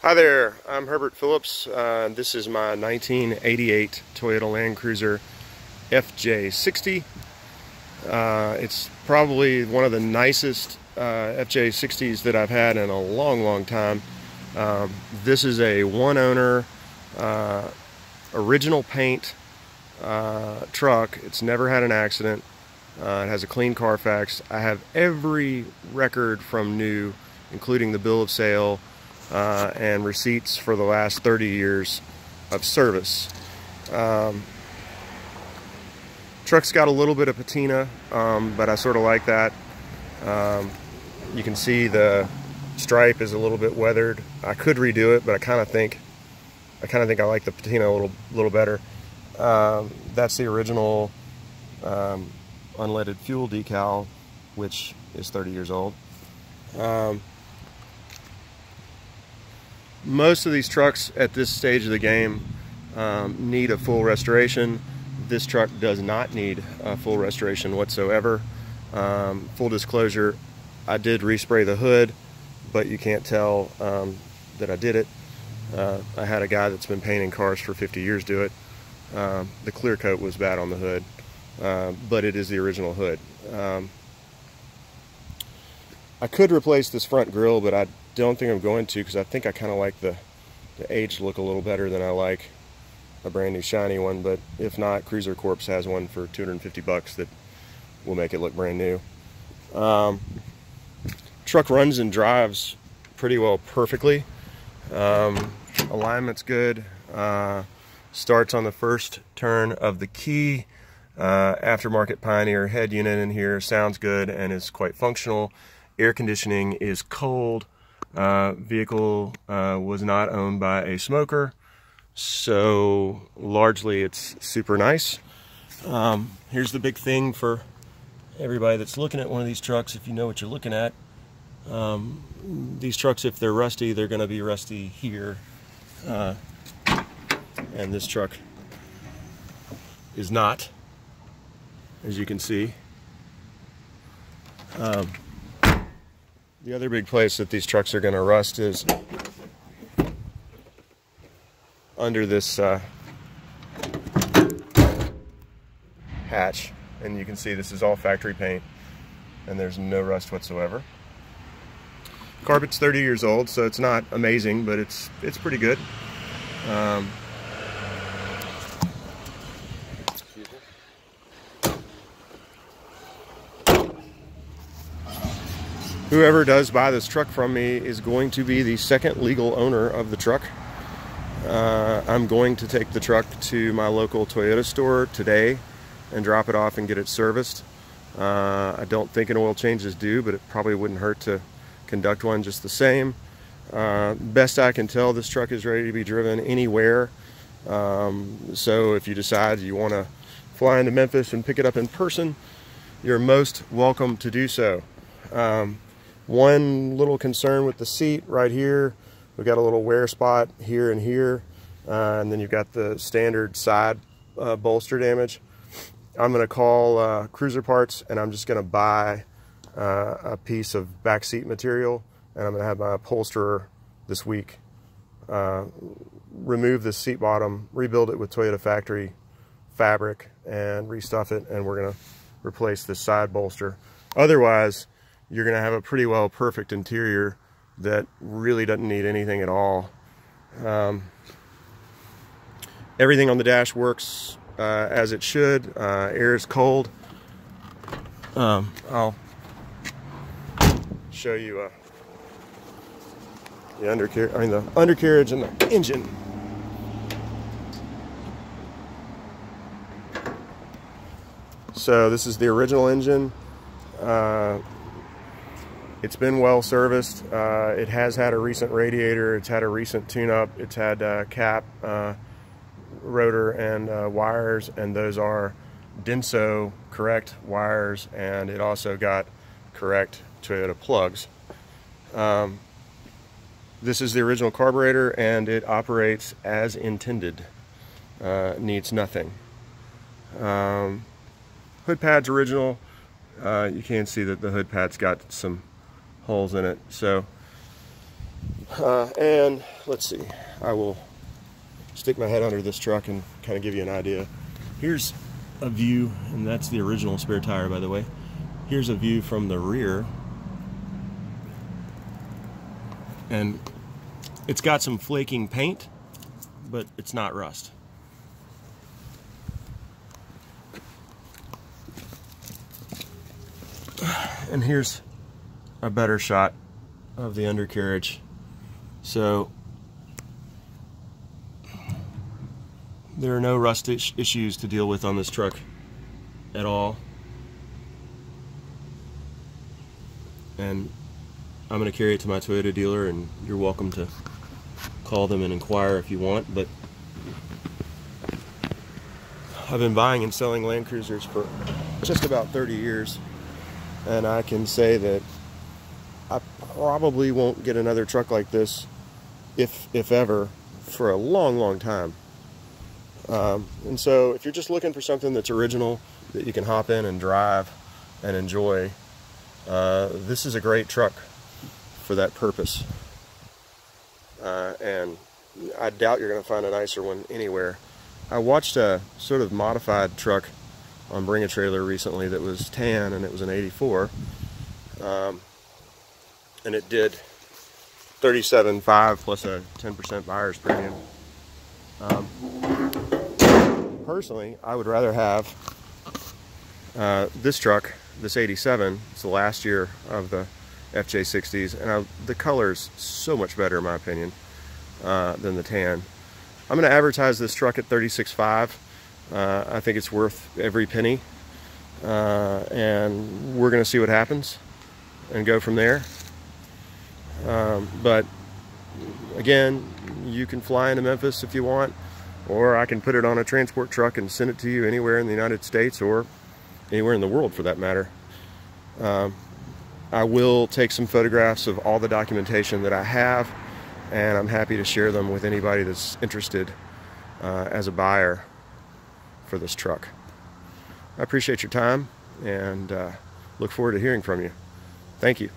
Hi there, I'm Herbert Phillips. This is my 1988 Toyota Land Cruiser fj60. It's probably one of the nicest fj60s that I've had in a long time. This is a one-owner, original paint truck. It's never had an accident. It has a clean Carfax. I have every record from new, including the bill of sale, and receipts for the last 30 years of service. Truck's got a little bit of patina, but I sort of like that. You can see the stripe is a little bit weathered. I could redo it, but I kind of think I like the patina a little better. That's the original unleaded fuel decal, which is 30 years old. Most of these trucks at this stage of the game need a full restoration. This truck does not need a full restoration whatsoever. Full disclosure, I did respray the hood, but you can't tell that I did it. I had a guy that's been painting cars for 50 years do it. The clear coat was bad on the hood, but it is the original hood. I could replace this front grille, but I don't think I'm going to, because I think I kind of like the aged look a little better than I like a brand new shiny one. But if not, Cruiser Corp has one for 250 bucks that will make it look brand new. Truck runs and drives pretty well perfectly. Alignment's good. Starts on the first turn of the key. Aftermarket Pioneer head unit in here, sounds good and is quite functional. Air conditioning is cold. Vehicle was not owned by a smoker, so largely it's super nice. Here's the big thing for everybody that's looking at one of these trucks, if you know what you're looking at. These trucks, if they're rusty, they're going to be rusty here, and this truck is not, as you can see. The other big place that these trucks are going to rust is under this hatch, and you can see this is all factory paint and there's no rust whatsoever. Carpet's 30 years old, so it's not amazing, but it's pretty good. Whoever does buy this truck from me is going to be the second legal owner of the truck. I'm going to take the truck to my local Toyota store today and drop it off and get it serviced. I don't think an oil change is due, but it probably wouldn't hurt to conduct one just the same. Best I can tell, this truck is ready to be driven anywhere. So if you decide you want to fly into Memphis and pick it up in person, you're most welcome to do so. One little concern with the seat right here, we've got a little wear spot here and here, and then you've got the standard side bolster damage. I'm going to call Cruiser Parts, and I'm just going to buy a piece of back seat material, and I'm going to have my upholsterer this week remove the seat bottom, rebuild it with Toyota factory fabric, and restuff it, and we're going to replace this side bolster. Otherwise, you're going to have a pretty well perfect interior that really doesn't need anything at all. Everything on the dash works as it should. Air is cold. I'll show you the undercarriage and the engine. So this is the original engine. It's been well serviced. It has had a recent radiator. It's had a recent tune-up. It's had cap, rotor, and wires, and those are Denso correct wires, and it also got correct Toyota plugs. This is the original carburetor, and it operates as intended. Needs nothing. Hood pad's original. You can see that the hood pad's got some holes in it. So, and let's see, I will stick my head under this truck and kind of give you an idea. Here's a view, and that's the original spare tire, by the way. Here's a view from the rear, and it's got some flaking paint, but it's not rust. And here's a better shot of the undercarriage. So there are no rust issues to deal with on this truck at all. And I'm going to carry it to my Toyota dealer, and you're welcome to call them and inquire if you want. But I've been buying and selling Land Cruisers for just about 30 years, and I can say that I probably won't get another truck like this, if ever, for a long time. And so if you're just looking for something that's original, that you can hop in and drive and enjoy, this is a great truck for that purpose. And I doubt you're going to find a nicer one anywhere. I watched a sort of modified truck on Bring a Trailer recently that was tan, and it was an 84. And it did $37,500 plus a 10% buyer's premium. Personally, I would rather have this truck, this 87. It's the last year of the fj60s, and the color's so much better in my opinion than the tan. I'm going to advertise this truck at $36,500. I think it's worth every penny, and we're going to see what happens and go from there. But again, you can fly into Memphis if you want, or I can put it on a transport truck and send it to you anywhere in the United States or anywhere in the world for that matter. I will take some photographs of all the documentation that I have, and I'm happy to share them with anybody that's interested as a buyer for this truck. I appreciate your time, and look forward to hearing from you. Thank you.